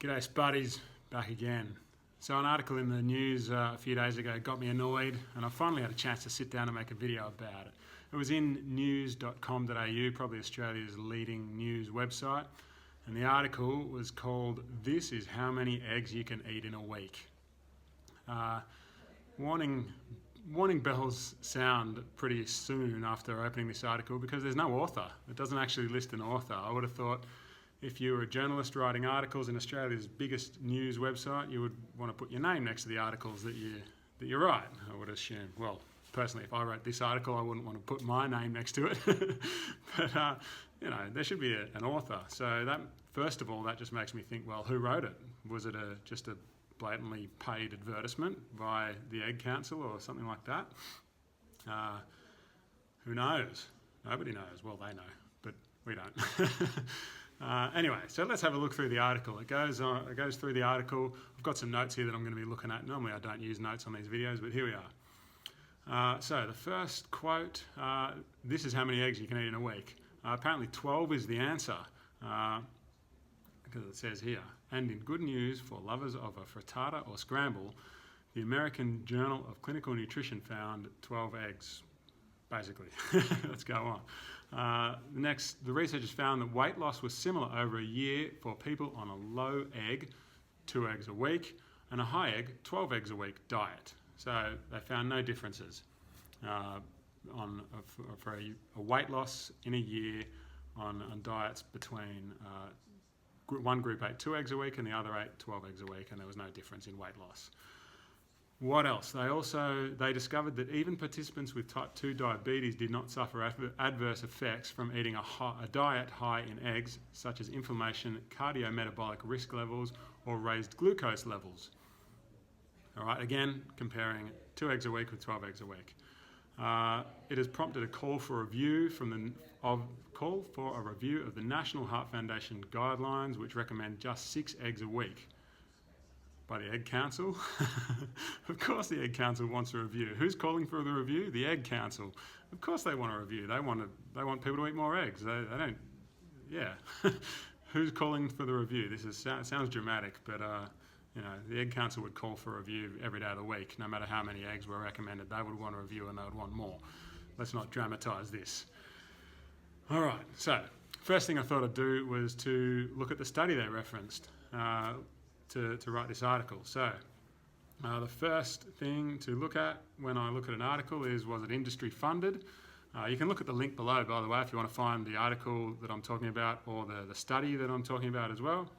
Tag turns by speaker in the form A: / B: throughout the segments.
A: G'day Spuddies, back again. So an article in the news a few days ago got me annoyed and I finally had a chance to sit down and make a video about it. It was in news.com.au, probably Australia's leading news website, and the article was called "This is how many eggs you can eat in a week." Warning bells sound pretty soon after opening this article because there's no author. It doesn't actually list an author. I would have thought if you were a journalist writing articles in Australia's biggest news website, you would want to put your name next to the articles that you write, I would assume. Well, personally, if I wrote this article, I wouldn't want to put my name next to it. But, there should be an author. So that, first of all, that just makes me think, well, who wrote it? Was it just a blatantly paid advertisement by the Egg Council or something like that? Who knows? Nobody knows. Well, they know, but we don't. Anyway, so let's have a look through the article. It goes through the article. I've got some notes here that I'm going to be looking at. Normally I don't use notes on these videos, but here we are. So the first quote, this is how many eggs you can eat in a week. Apparently 12 is the answer, because it says here, and in good news for lovers of a frittata or scramble, the American Journal of Clinical Nutrition found 12 eggs, basically. Let's go on. Next, the researchers found that weight loss was similar over a year for people on a low egg, 2 eggs a week, and a high egg, 12 eggs a week diet. So they found no differences for a weight loss in a year on diets between one group ate 2 eggs a week and the other ate 12 eggs a week, and there was no difference in weight loss. What else? They discovered that even participants with type 2 diabetes did not suffer adverse effects from eating a diet high in eggs, such as inflammation, cardiometabolic risk levels, or raised glucose levels. All right, again, comparing 2 eggs a week with 12 eggs a week. It has prompted a call for a review of the National Heart Foundation guidelines, which recommend just 6 eggs a week. By the Egg Council. Of course the Egg Council wants a review. Who's calling for the review? The Egg Council. Of course they want a review. They want people to eat more eggs. They don't, yeah. Who's calling for the review? Sounds dramatic, but the Egg Council would call for a review every day of the week. No matter how many eggs were recommended, they would want a review and they would want more. Let's not dramatise this. All right, so first thing I thought I'd do was to look at the study they referenced. To write this article. So the first thing to look at when I look at an article is, was it industry funded? You can look at the link below, by the way, if you want to find the article that I'm talking about or the study that I'm talking about as well.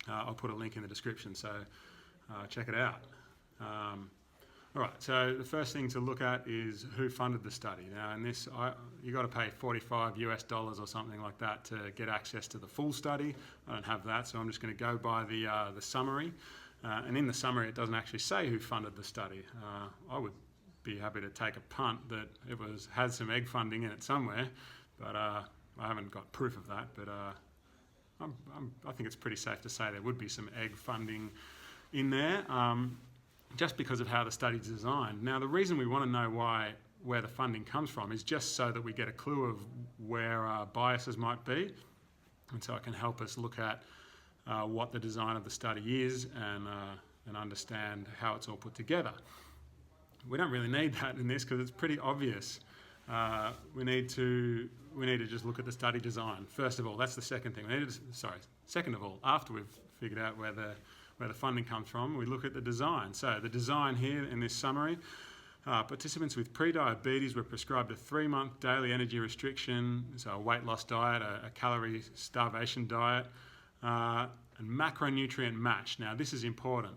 A: I'll put a link in the description, so check it out. All right, so the first thing to look at is who funded the study. Now, in this, you got to pay $45 US or something like that to get access to the full study. I don't have that, so I'm just going to go by the summary. And in the summary, it doesn't actually say who funded the study. I would be happy to take a punt that it had some egg funding in it somewhere, but I haven't got proof of that. But I think it's pretty safe to say there would be some egg funding in there. Just because of how the study's designed. Now, the reason we want to know where the funding comes from is just so that we get a clue of where our biases might be, and so it can help us look at what the design of the study is and understand how it's all put together. We don't really need that in this because it's pretty obvious. We need to just look at the study design. First of all, that's the second thing. Second of all, after we've figured out where the funding comes from, we look at the design. So the design here in this summary, participants with pre-diabetes were prescribed a 3-month daily energy restriction, so a weight loss diet, a calorie starvation diet, and macronutrient match. Now this is important.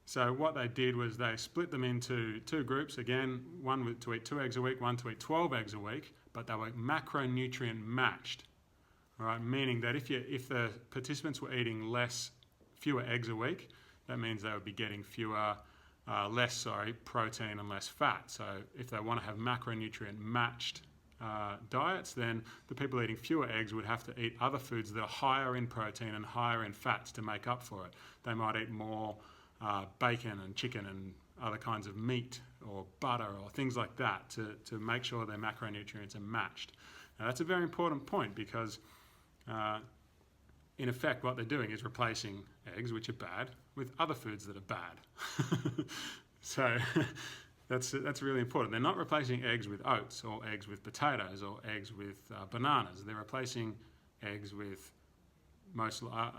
A: So what they did was they split them into 2 groups. Again, one to eat 2 eggs a week, one to eat 12 eggs a week, but they were macronutrient matched. All right, meaning that if the participants were eating fewer eggs a week, that means they would be getting less protein and less fat. So if they want to have macronutrient matched diets, then the people eating fewer eggs would have to eat other foods that are higher in protein and higher in fats to make up for it. They might eat more bacon and chicken and other kinds of meat or butter or things like that to make sure their macronutrients are matched. Now that's a very important point because in effect, what they're doing is replacing eggs, which are bad, with other foods that are bad. So that's really important. They're not replacing eggs with oats or eggs with potatoes or eggs with bananas. They're replacing eggs with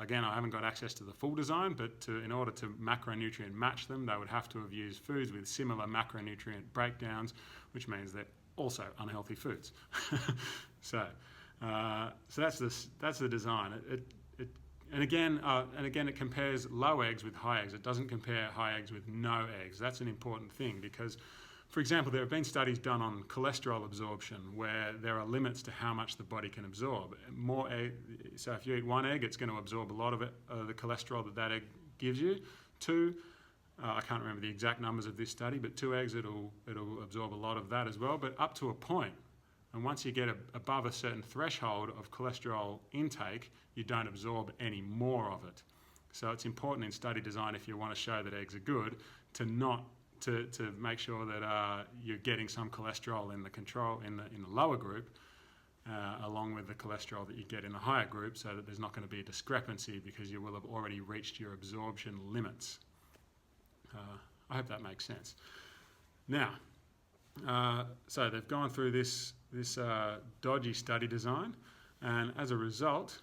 A: again, I haven't got access to the full design, but in order to macronutrient match them, they would have to have used foods with similar macronutrient breakdowns, which means they're also unhealthy foods. So that's the design. And again, it compares low eggs with high eggs. It doesn't compare high eggs with no eggs. That's an important thing because, for example, there have been studies done on cholesterol absorption where there are limits to how much the body can absorb. So if you eat one egg, it's going to absorb a lot of it, the cholesterol that egg gives you. Two, I can't remember the exact numbers of this study, but 2 eggs, it'll absorb a lot of that as well, but up to a point. And once you get above a certain threshold of cholesterol intake, you don't absorb any more of it. So it's important in study design, if you want to show that eggs are good, to make sure that you're getting some cholesterol in the lower group, along with the cholesterol that you get in the higher group, so that there's not going to be a discrepancy because you will have already reached your absorption limits. I hope that makes sense. Now, so they've gone through this dodgy study design, and as a result,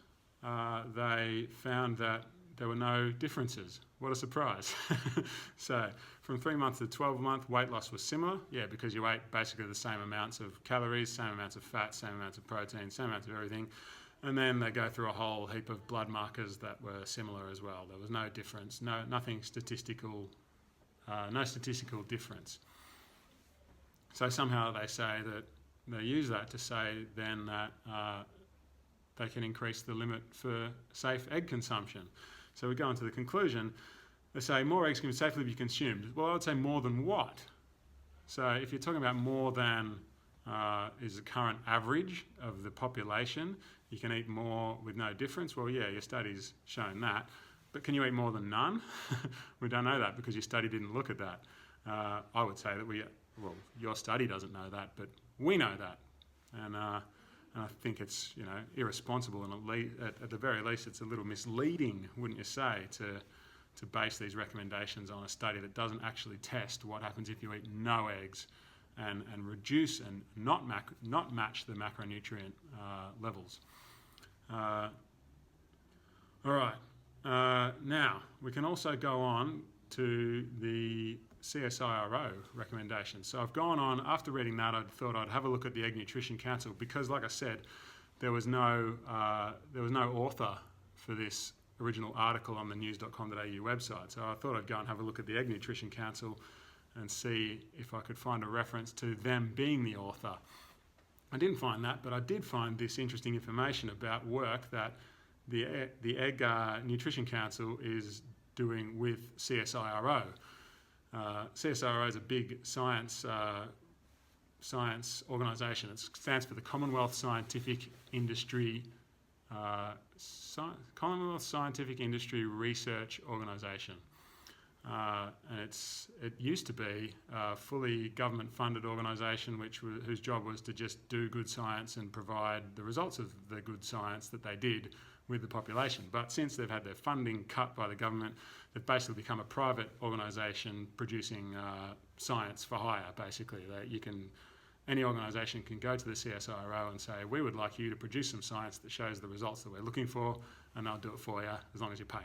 A: they found that there were no differences. What a surprise. So from 3 months to 12 month, weight loss was similar. Yeah, because you ate basically the same amounts of calories, same amounts of fat, same amounts of protein, same amounts of everything. And then they go through a whole heap of blood markers that were similar as well. There was no difference, nothing statistical, no statistical difference. So somehow they say that, they use that to say then that they can increase the limit for safe egg consumption. So we go on to the conclusion. They say more eggs can safely be consumed. Well, I would say more than what? So if you're talking about more than is the current average of the population, you can eat more with no difference. Well, yeah, your study's shown that. But can you eat more than none? We don't know that because your study didn't look at that. I would say that your study doesn't know that, but we know that. And I think it's irresponsible, and at the very least it's a little misleading, wouldn't you say, to base these recommendations on a study that doesn't actually test what happens if you eat no eggs and reduce and not match the macronutrient levels. All right. Now we can also go on to the CSIRO recommendations. So I've gone on, after reading that, I thought I'd have a look at the Egg Nutrition Council because, like I said, there was no author for this original article on the news.com.au website. So I thought I'd go and have a look at the Egg Nutrition Council and see if I could find a reference to them being the author. I didn't find that, but I did find this interesting information about work that the Egg Nutrition Council is doing with CSIRO. CSIRO is a big science organisation. It stands for the Commonwealth Scientific Industry Research Organisation, and it used to be a fully government-funded organisation whose job was to just do good science and provide the results of the good science that they did with the population. But since they've had their funding cut by the government, they've basically become a private organisation producing science for hire, basically. Any organisation can go to the CSIRO and say, we would like you to produce some science that shows the results that we're looking for, and they'll do it for you as long as you pay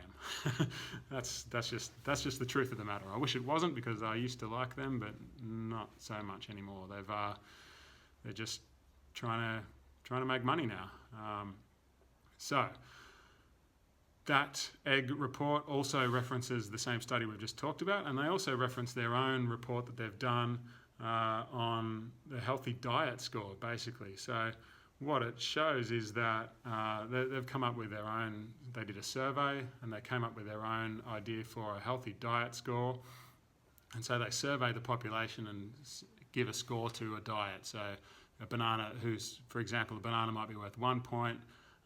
A: them. That's just the truth of the matter. I wish it wasn't, because I used to like them, but not so much anymore. They're just trying to make money now. So that egg report also references the same study we've just talked about, and they also reference their own report that they've done on the healthy diet score, basically. So what it shows is that they've come up with their own, they did a survey and they came up with their own idea for a healthy diet score. And so they survey the population and give a score to a diet. So a banana, for example, a banana might be worth 1 point,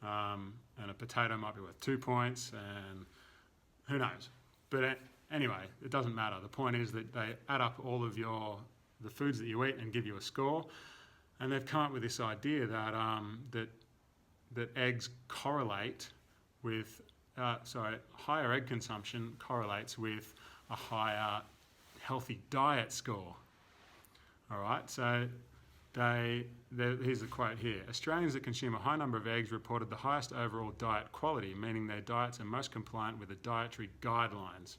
A: and a potato might be worth 2 points, and who knows. But anyway, it doesn't matter. The point is that they add up all of the foods that you eat and give you a score, and they've come up with this idea that that eggs correlate with, higher egg consumption correlates with a higher healthy diet score. All right, so here's the quote here. Australians that consume a high number of eggs reported the highest overall diet quality, meaning their diets are most compliant with the dietary guidelines.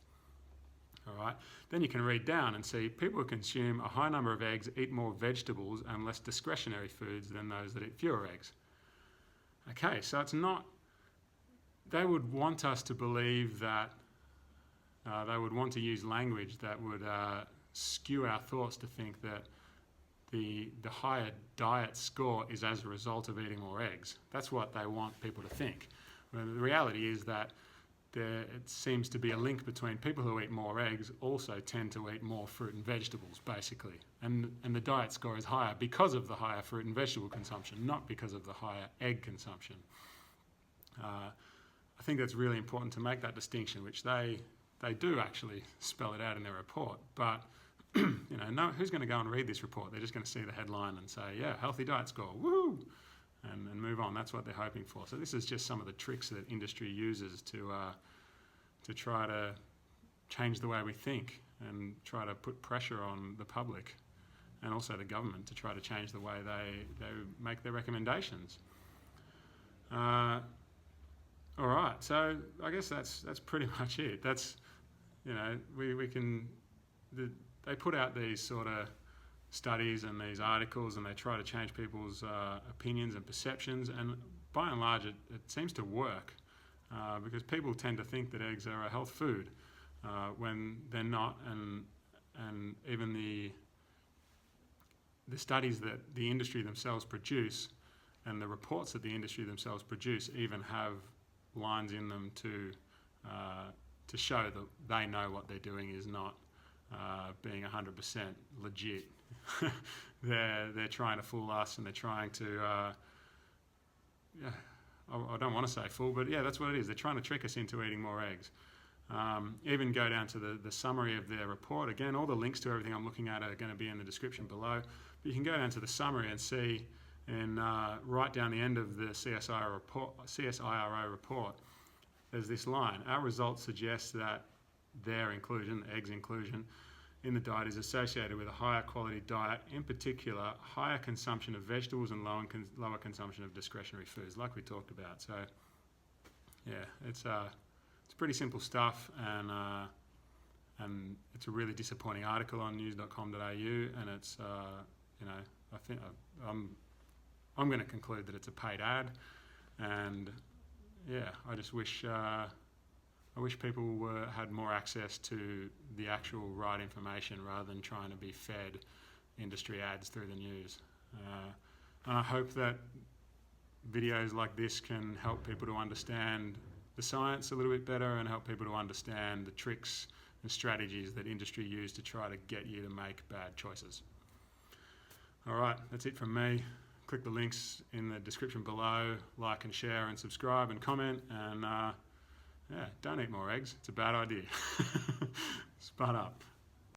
A: All right, then you can read down and see people who consume a high number of eggs eat more vegetables and less discretionary foods than those that eat fewer eggs. Okay, so it's not, they would want us to believe that, they would want to use language that would skew our thoughts to think that the higher diet score is as a result of eating more eggs. That's what they want people to think. Well, the reality is that it seems to be a link between people who eat more eggs also tend to eat more fruit and vegetables, basically. And the diet score is higher because of the higher fruit and vegetable consumption, not because of the higher egg consumption. I think that's really important to make that distinction, which they do actually spell it out in their report. But who's going to go and read this report? They're just going to see the headline and say, yeah, healthy diet score, woo, and move on. That's what they're hoping for. So this is just some of the tricks that industry uses to try to change the way we think and try to put pressure on the public and also the government to try to change the way they make their recommendations. All right, so I guess that's pretty much it. That's, they put out these sort of studies and these articles and they try to change people's opinions and perceptions, and by and large it seems to work because people tend to think that eggs are a health food when they're not, and even the studies that the industry themselves produce and the reports that the industry themselves produce even have lines in them to show that they know what they're doing is not being 100% legit. They're trying to fool us, and they're trying to I don't want to say fool, but yeah, that's what it is. They're trying to trick us into eating more eggs. Even go down to the summary of their report. Again, all the links to everything I'm looking at are going to be in the description below, but you can go down to the summary and see, and right down the end of the CSIRO report, there's this line: our results suggest that their inclusion, the eggs inclusion, in the diet is associated with a higher quality diet, in particular higher consumption of vegetables and lower consumption of discretionary foods, like we talked about. So yeah, it's pretty simple stuff, and it's a really disappointing article on news.com.au, and it's I think I'm going to conclude that it's a paid ad, and yeah, I just wish people had more access to the actual right information rather than trying to be fed industry ads through the news. And I hope that videos like this can help people to understand the science a little bit better and help people to understand the tricks and strategies that industry use to try to get you to make bad choices. All right, that's it from me. Click the links in the description below, like and share and subscribe and comment, and yeah, don't eat more eggs. It's a bad idea. Spud up.